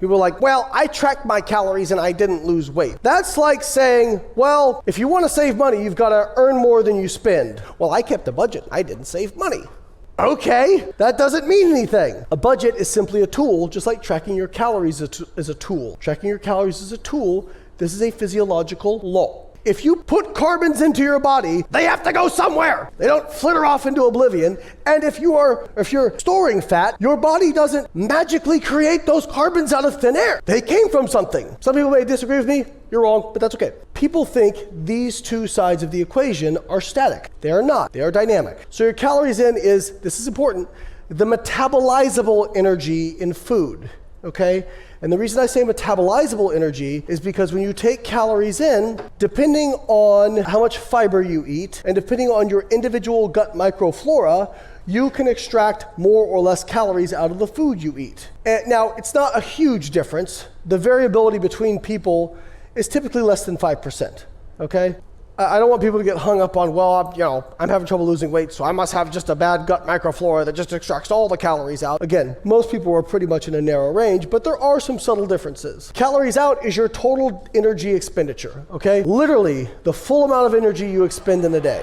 People are like, well, I tracked my calories and I didn't lose weight. That's like saying, well, if you want to save money, you've got to earn more than you spend. Well, I kept a budget. I didn't save money. Okay, that doesn't mean anything. A budget is simply a tool, just like tracking your calories is a tool. Tracking your calories is a tool. This is a physiological law. If you put carbons into your body, they have to go somewhere. They don't flitter off into oblivion. And if you're storing fat, your body doesn't magically create those carbons out of thin air. They came from something. Some people may disagree with me. You're wrong, but that's okay. People think these two sides of the equation are static. They are not. They are dynamic. So your calories in is, this is important, the metabolizable energy in food, okay? And the reason I say metabolizable energy is because when you take calories in, depending on how much fiber you eat and depending on your individual gut microflora, you can extract more or less calories out of the food you eat. And now, it's not a huge difference. The variability between people is typically less than 5%, okay? I don't want people to get hung up on, well, I'm having trouble losing weight, so I must have just a bad gut microflora that just extracts all the calories out. Again, most people are pretty much in a narrow range, but there are some subtle differences. Calories out is your total energy expenditure, okay? Literally, the full amount of energy you expend in a day.